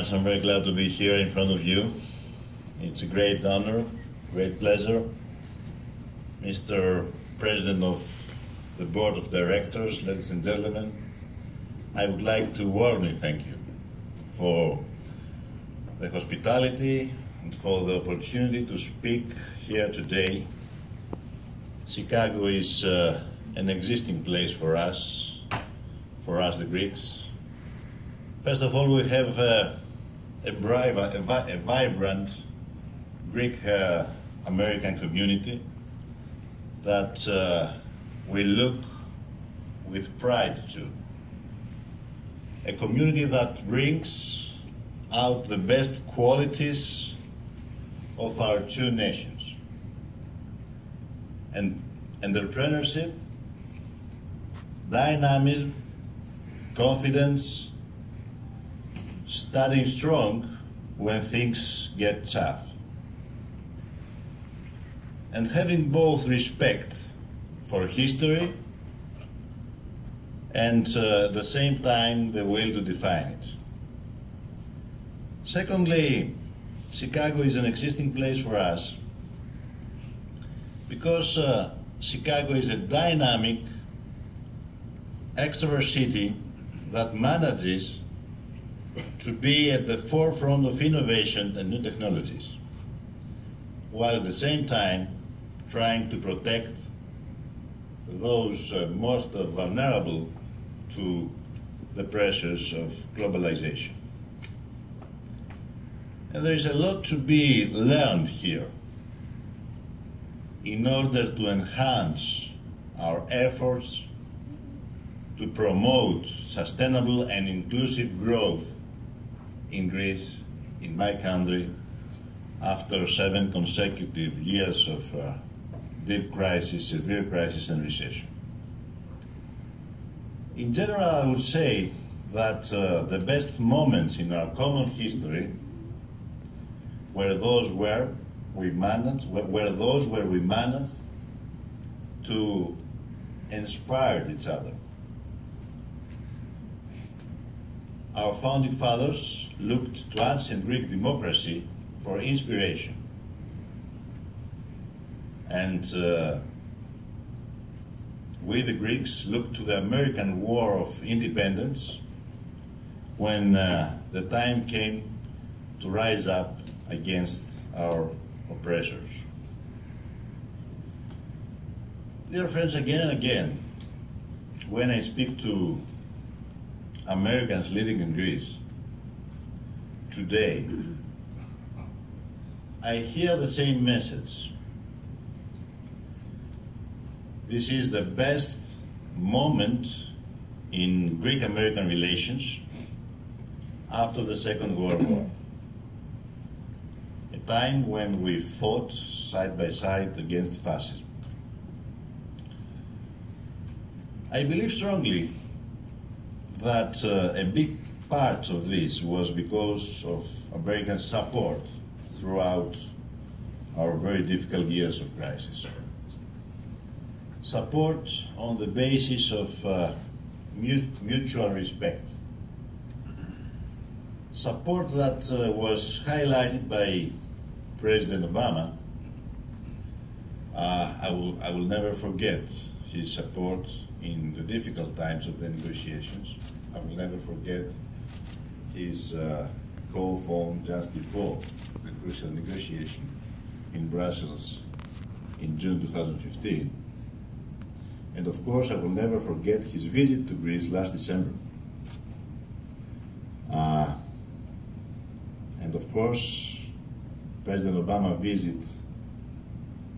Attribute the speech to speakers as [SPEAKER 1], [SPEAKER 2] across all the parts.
[SPEAKER 1] much. I'm very glad to be here in front of you. It's a great honor, great pleasure. Mr. President of the Board of Directors, ladies and gentlemen, I would like to warmly thank you for the hospitality and for the opportunity to speak here today. Sikago is an existing place for us the Greeks. First of all, we have a vibrant Greek American community that we look with pride to. A community that brings out the best qualities of our two nations. And entrepreneurship, dynamism, confidence, standing strong when things get tough. And having both respect for history and at the same time the will to define it. Secondly, Sikago is an existing place for us because Sikago is a dynamic, extrovert city that manages to be at the forefront of innovation and new technologies, while at the same time trying to protect those most vulnerable to the pressures of globalization. And there is a lot to be learned here in order to enhance our efforts to promote sustainable and inclusive growth in Greece, in my country, after 7 consecutive years of deep crisis, severe crisis and recession. In general, I would say that the best moments in our common history were those where we managed to inspire each other. Our founding fathers looked to ancient Greek democracy for inspiration. And we, the Greeks, looked to the American War of Independence when the time came to rise up against our oppressors. Dear friends, again and again, when I speak to Americans living in Greece today, I hear the same message. This is the best moment in Greek-American relations after the Second World War. A time when we fought side by side against fascism. I believe strongly that a big part of this was because of American support throughout our very difficult years of crisis. Support on the basis of mutual respect. Support that was highlighted by President Obama. I will never forget his support in the difficult times of the negotiations. I will never forget his call phone just before the crucial negotiation in Brussels in June 2015. And of course, I will never forget his visit to Greece last December. And of course, President Obama's visit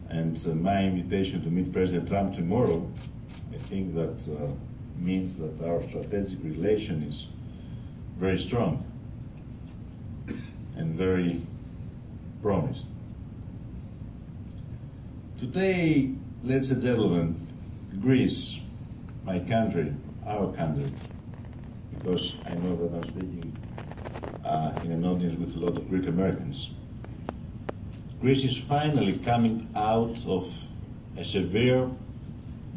[SPEAKER 1] and my invitation to meet President Trump tomorrow, I think that means that our strategic relation is very strong and very promised. Today, ladies and gentlemen, Greece, my country, our country, because I know that I'm speaking in an audience with a lot of Greek Americans. Greece is finally coming out of a severe,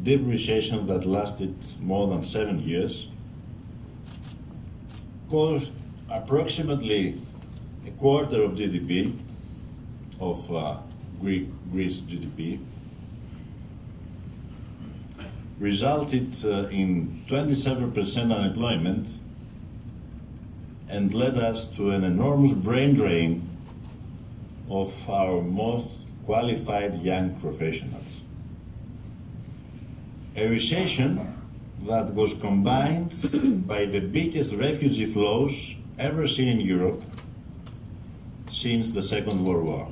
[SPEAKER 1] deep recession that lasted more than 7 years, caused approximately a quarter of GDP, of Greece GDP, resulted in 27% unemployment and led us to an enormous brain drain of our most qualified young professionals. A recession that was combined by the biggest refugee flows ever seen in Europe since the Second World War.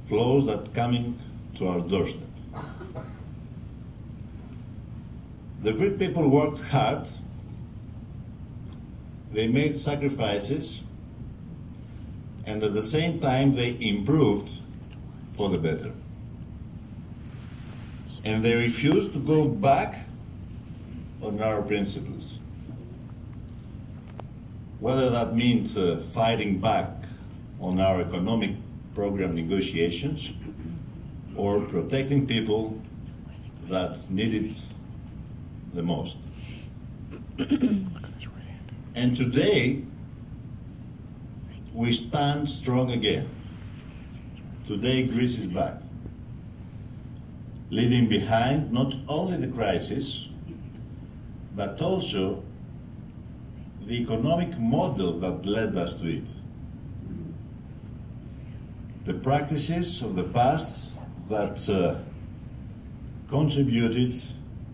[SPEAKER 1] Flows that coming to our doorstep. The Greek people worked hard, they made sacrifices, and at the same time they improved for the better. And they refused to go back on our principles. Whether that means fighting back on our economic program negotiations or protecting people that need it the most. And today, we stand strong again. Today, Greece is back, leaving behind not only the crisis, but also the economic model that led us to it. The practices of the past that contributed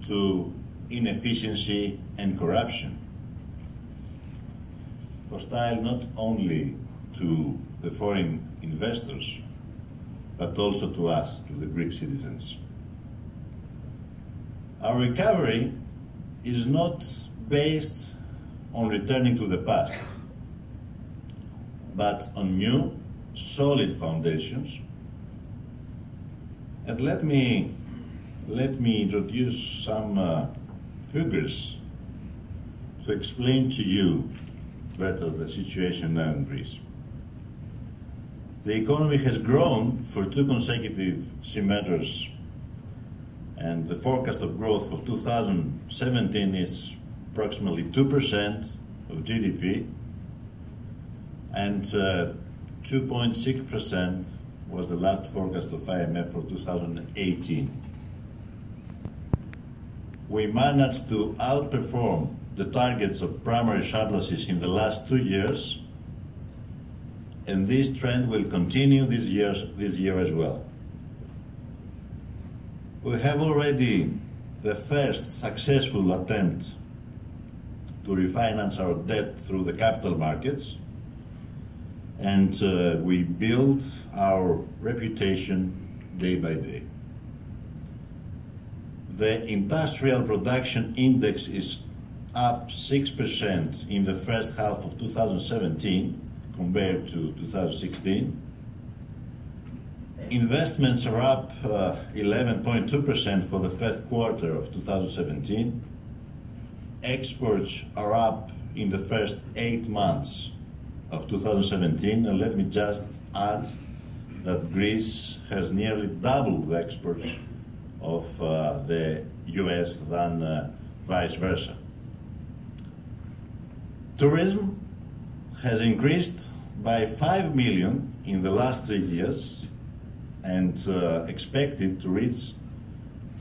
[SPEAKER 1] to inefficiency and corruption, hostile not only to the foreign investors, but also to us, to the Greek citizens. Our recovery is not based on returning to the past, but on new, solid foundations. And let me introduce some figures to explain to you better the situation now in Greece. The economy has grown for 2 consecutive semesters, and the forecast of growth for 2017 is approximately 2% of GDP, and 2.6% was the last forecast of IMF for 2018. We managed to outperform the targets of primary surpluses in the last 2 years, and this trend will continue this year as well. We have already the first successful attempt to refinance our debt through the capital markets, and we build our reputation day by day. The industrial production index is up 6% in the first half of 2017 compared to 2016. Investments are up 11.2% for the first quarter of 2017. Exports are up in the first 8 months of 2017, and let me just add that Greece has nearly doubled the exports of the US than vice versa. Tourism has increased by 5 million in the last 3 years and expected to reach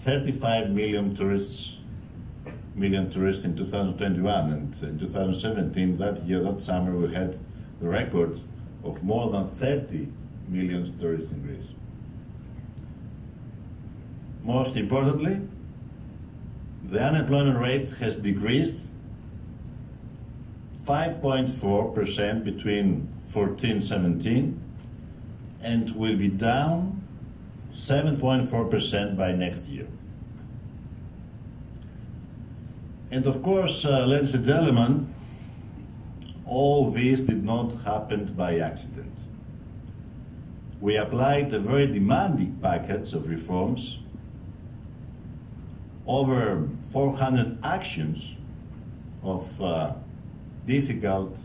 [SPEAKER 1] 35 million tourists in 2021, and in 2017, that summer, we had the record of more than 30 million tourists in Greece. Most importantly, the unemployment rate has decreased 5.4% between 14-17 and will be down 7.4% by next year. And of course, ladies and gentlemen, all this did not happen by accident. We applied a very demanding package of reforms, over 400 actions of difficult,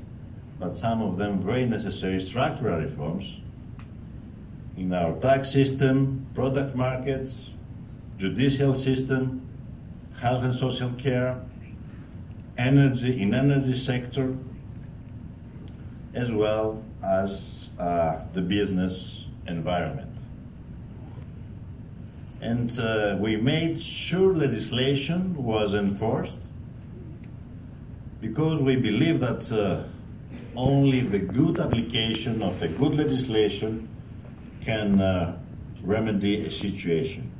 [SPEAKER 1] but some of them very necessary structural reforms in our tax system, product markets, judicial system, health and social care, energy sector, as well as the business environment. And we made sure legislation was enforced, because we believe that only the good application of a good legislation can remedy a situation.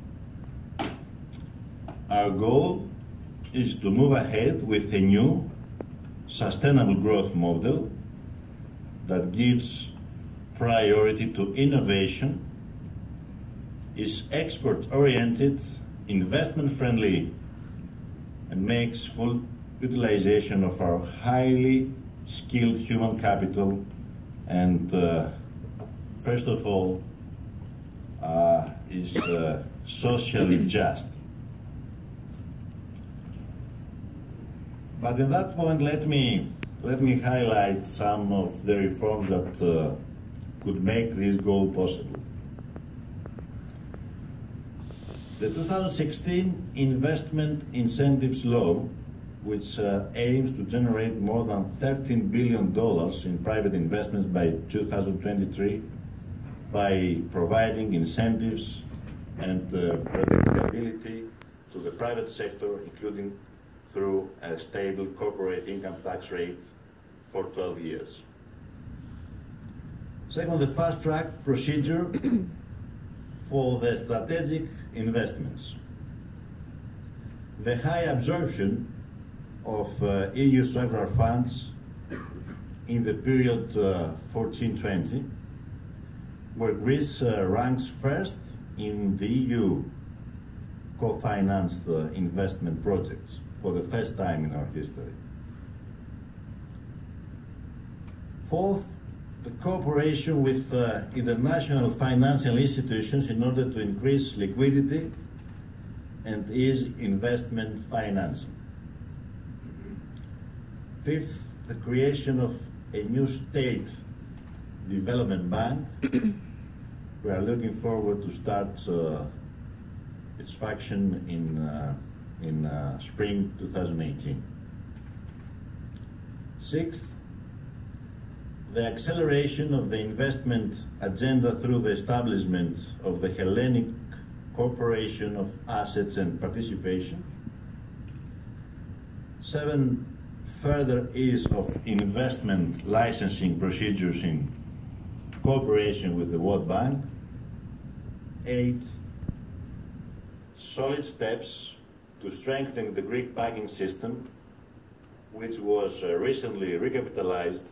[SPEAKER 1] Our goal is to move ahead with a new sustainable growth model that gives priority to innovation, is export-oriented, investment-friendly, and makes full utilization of our highly skilled human capital, and first of all, is socially just. But in that point, let me highlight some of the reforms that could make this goal possible. The 2016 Investment Incentives Law, which aims to generate more than $13 billion in private investments by 2023 by providing incentives and predictability to the private sector, including through a stable corporate income tax rate for 12 years. Second, the fast-track procedure for the strategic investments. The high absorption of EU structural funds in the period 14-20, where Greece ranks first in the EU co-financed investment projects for the first time in our history. Fourth, the cooperation with international financial institutions in order to increase liquidity and ease investment financing. Fifth, the creation of a new state development bank. We are looking forward to start its function in spring 2018. Sixth, the acceleration of the investment agenda through the establishment of the Hellenic Corporation of Assets and Participation. Seven, further ease of investment licensing procedures in cooperation with the World Bank. 8, solid steps to strengthen the Greek banking system, which was recently recapitalized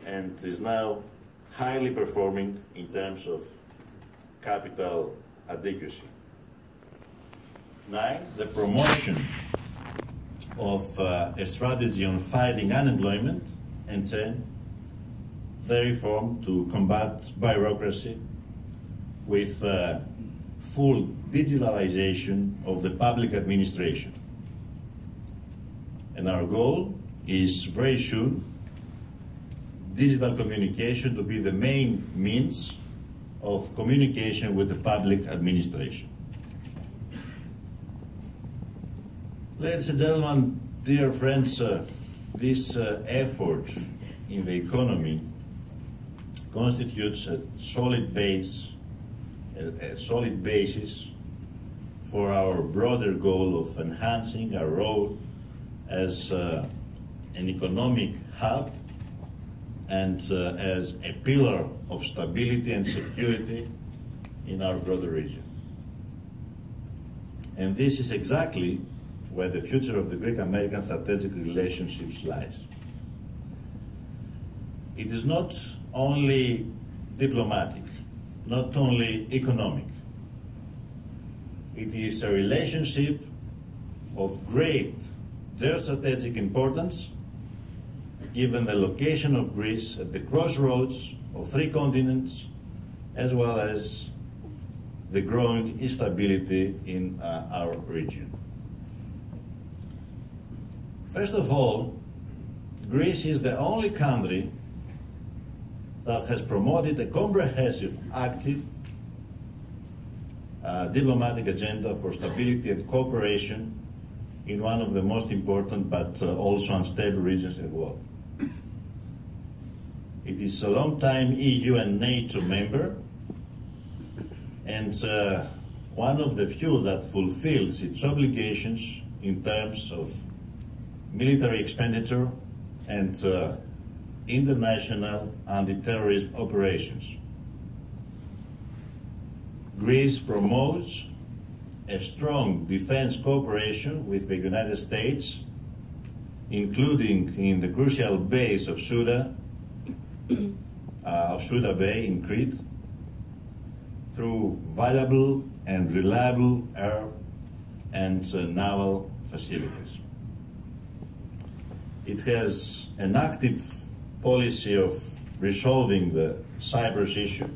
[SPEAKER 1] and is now highly performing in terms of capital adequacy. 9, the promotion of a strategy on fighting unemployment. And 10, the reform to combat bureaucracy with full digitalization of the public administration. And our goal is very soon digital communication to be the main means of communication with the public administration. Ladies and gentlemen, dear friends, this effort in the economy constitutes a solid basis for our broader goal of enhancing our role as an economic hub and as a pillar of stability and security in our broader region. And this is exactly where the future of the Greek-American strategic relationships lies. It is not only diplomatic, not only economic. It is a relationship of great geostrategic importance, given the location of Greece at the crossroads of 3 continents, as well as the growing instability in our region. First of all, Greece is the only country that has promoted a comprehensive, active diplomatic agenda for stability and cooperation in one of the most important but also unstable regions in the world. It is a long-time EU and NATO member, and one of the few that fulfills its obligations in terms of military expenditure and international anti-terrorism operations. Greece promotes a strong defense cooperation with the United States, including in the crucial base of Souda Bay in Crete, through valuable and reliable air and naval facilities. It has an active policy of resolving the Cyprus issue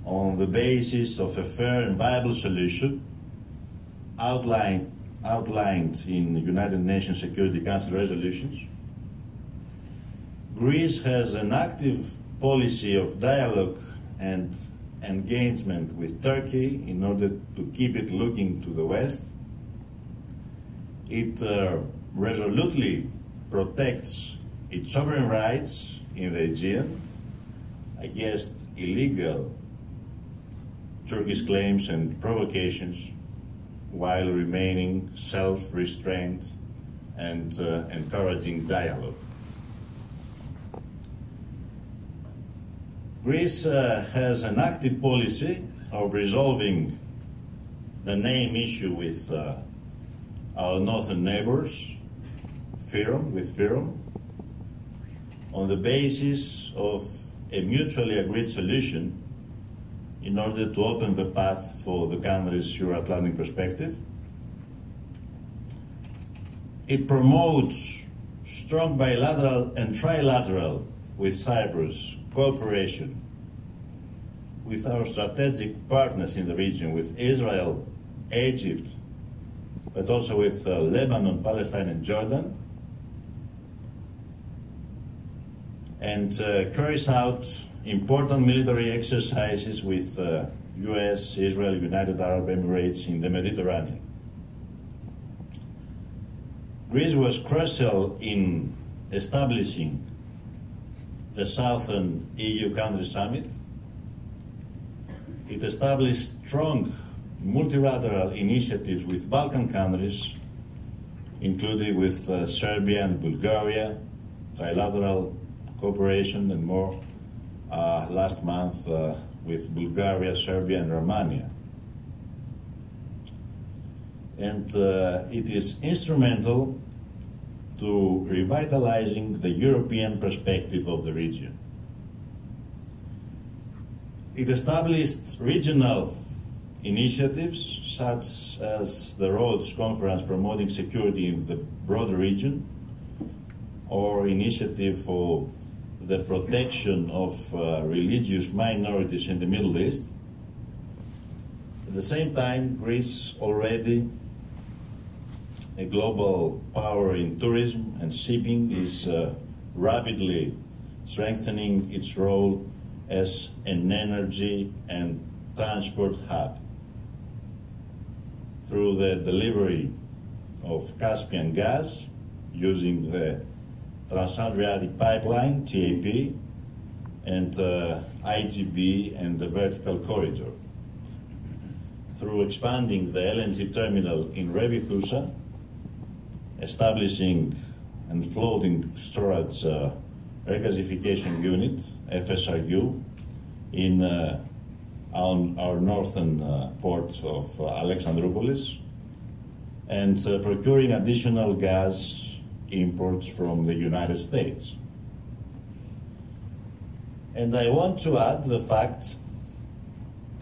[SPEAKER 1] on the basis of a fair and viable solution outlined in United Nations Security Council resolutions. Greece has an active policy of dialogue and engagement with Turkey in order to keep it looking to the West. It resolutely protects its sovereign rights in the Aegean against illegal Turkish claims and provocations, while remaining self-restrained and encouraging dialogue. Greece has an active policy of resolving the name issue with our northern neighbors, Fyrom, on the basis of a mutually agreed solution in order to open the path for the country's Euro-Atlantic perspective. It promotes strong bilateral and trilateral with Cyprus cooperation with our strategic partners in the region, with Israel, Egypt, but also with Lebanon, Palestine, and Jordan, and carries out important military exercises with US, Israel, United Arab Emirates in the Mediterranean. Greece was crucial in establishing the Southern EU Country Summit. It established strong multilateral initiatives with Balkan countries, including with Serbia and Bulgaria, trilateral cooperation and more last month with Bulgaria, Serbia, and Romania. And it is instrumental to revitalizing the European perspective of the region. It established regional initiatives such as the Rhodes Conference promoting security in the broader region, or initiative for the protection of religious minorities in the Middle East. At the same time, Greece, already a global power in tourism and shipping, is rapidly strengthening its role as an energy and transport hub through the delivery of Caspian gas using the Trans-Adriatic Pipeline, TAP, and IGB and the Vertical Corridor, through expanding the LNG terminal in Revithoussa, establishing and floating storage regasification unit, FSRU, in our northern port of Alexandroupolis, and procuring additional gas imports from the United States. And I want to add the fact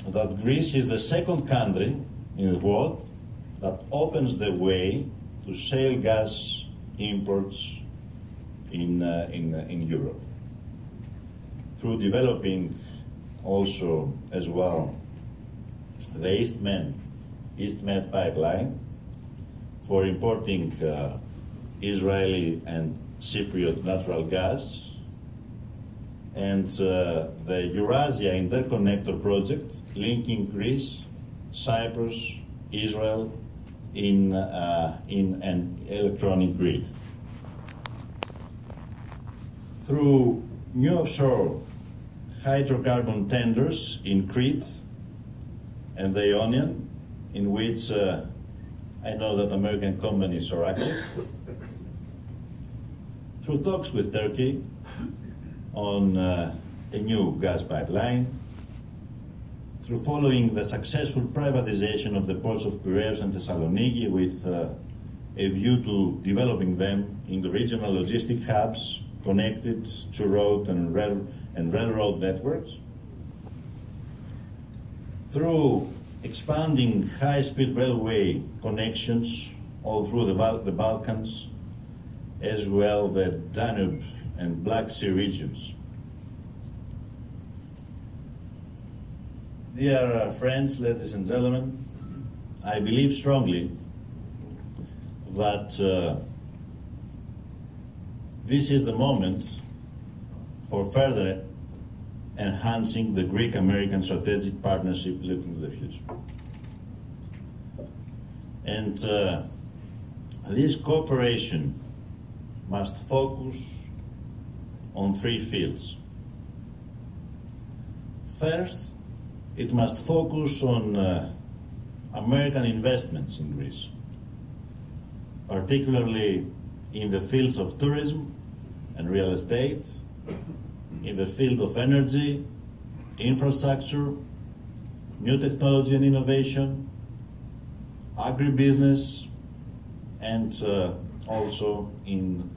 [SPEAKER 1] that Greece is the second country in the world that opens the way to shale gas imports in Europe, through developing also as well the EastMed pipeline for importing Israeli and Cypriot natural gas, and the Eurasia Interconnector project linking Greece, Cyprus, Israel, in an electronic grid. Through new offshore hydrocarbon tenders in Crete and the Ionian, in which I know that American companies are active, through talks with Turkey on a new gas pipeline, through following the successful privatization of the ports of Piraeus and Thessaloniki with a view to developing them into regional logistic hubs connected to road and railroad networks, through expanding high-speed railway connections all through the Balkans, as well the Danube and Black Sea regions. Dear friends, ladies and gentlemen, I believe strongly that this is the moment for further enhancing the Greek-American strategic partnership looking to the future. And this cooperation must focus on three fields. First, it must focus on American investments in Greece, particularly in the fields of tourism and real estate, in the field of energy, infrastructure, new technology and innovation, agribusiness, and also in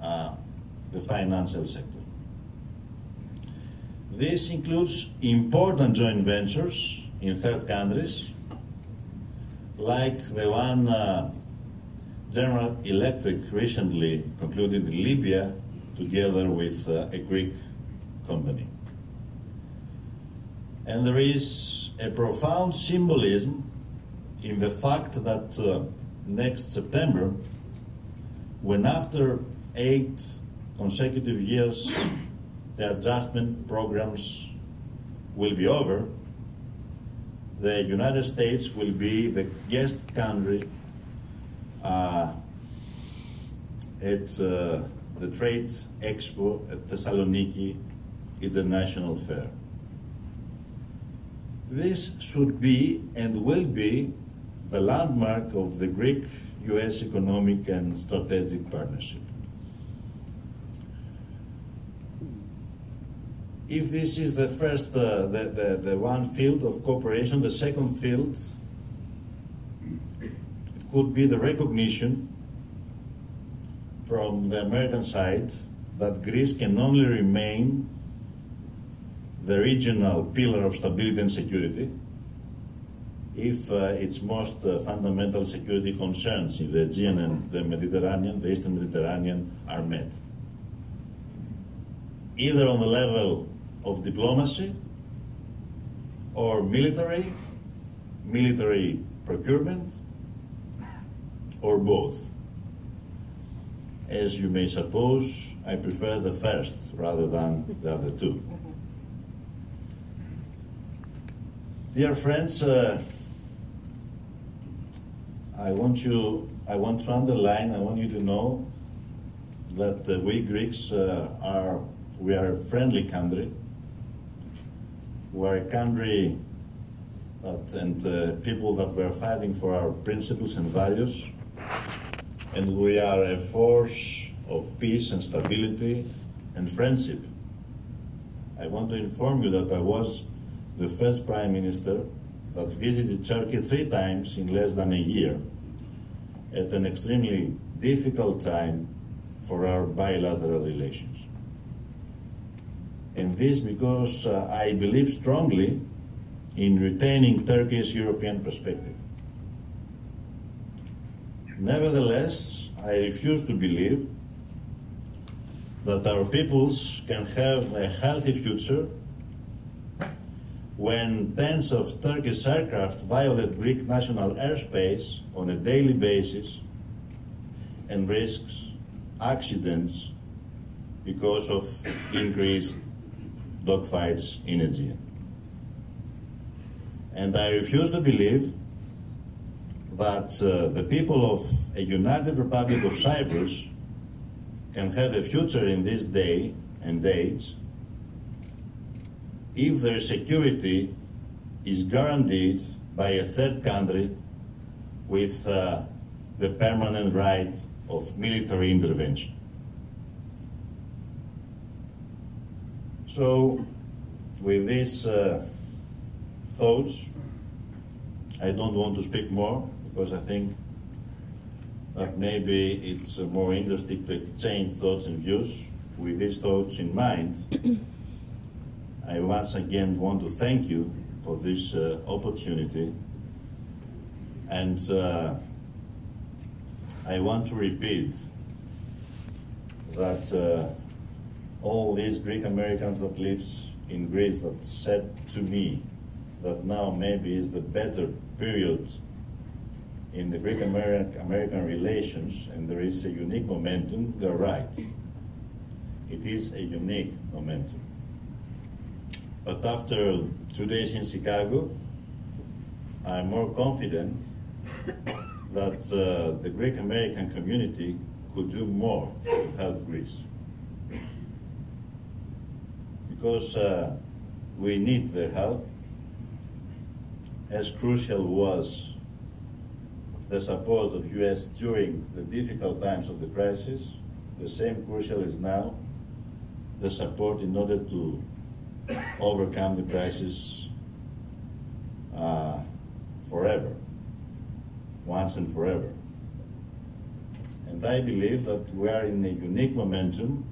[SPEAKER 1] the financial sector. This includes important joint ventures in third countries, like the one General Electric recently concluded in Libya together with a Greek company. And there is a profound symbolism in the fact that next September, when after 8 consecutive years the adjustment programs will be over, the United States will be the guest country at the Trade Expo at Thessaloniki International Fair. This should be and will be the landmark of the Greek-US economic and strategic partnership. If this is the first, the one field of cooperation, the second field, it could be the recognition from the American side that Greece can only remain the regional pillar of stability and security if its most fundamental security concerns in the Aegean and the Mediterranean, the Eastern Mediterranean, are met. Either on the level of diplomacy or military procurement, or both. As you may suppose, I prefer the first rather than the other two. Dear friends, I want to underline, I want you to know that we Greeks we are a friendly country. We are a country and people that were fighting for our principles and values, and we are a force of peace and stability and friendship. I want to inform you that I was the first Prime Minister that visited Turkey 3 times in less than a year, at an extremely difficult time for our bilateral relations. And this because I believe strongly in retaining Turkey's European perspective. Nevertheless, I refuse to believe that our peoples can have a healthy future when tens of Turkish aircraft violate Greek national airspace on a daily basis and risks accidents because of increased dogfights in Aegean. And I refuse to believe that the people of a united Republic of Cyprus can have a future in this day and age if their security is guaranteed by a third country with the permanent right of military intervention. So, with these thoughts, I don't want to speak more because I think that maybe it's more interesting to exchange thoughts and views. With these thoughts in mind, I once again want to thank you for this opportunity, and I want to repeat that all these Greek Americans that lives in Greece that said to me that now maybe is the better period in the Greek-American relations and there is a unique momentum, they're right. It is a unique momentum. But after 2 days in Sikago, I'm more confident that the Greek-American community could do more to help Greece. Because we need their help. As crucial was the support of US during the difficult times of the crisis, the same crucial is now the support in order to overcome the crisis forever, once and forever. And I believe that we are in a unique momentum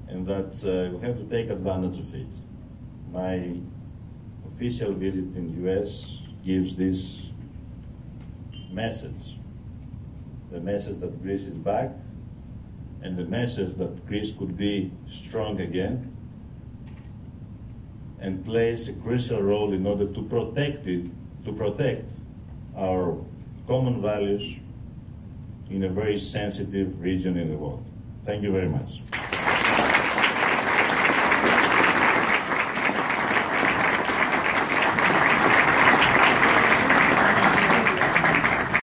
[SPEAKER 1] and that we have to take advantage of it. My official visit in the US gives this message, the message that Greece is back and the message that Greece could be strong again and plays a crucial role in order to protect our common values in a very sensitive region in the world. Thank you very much.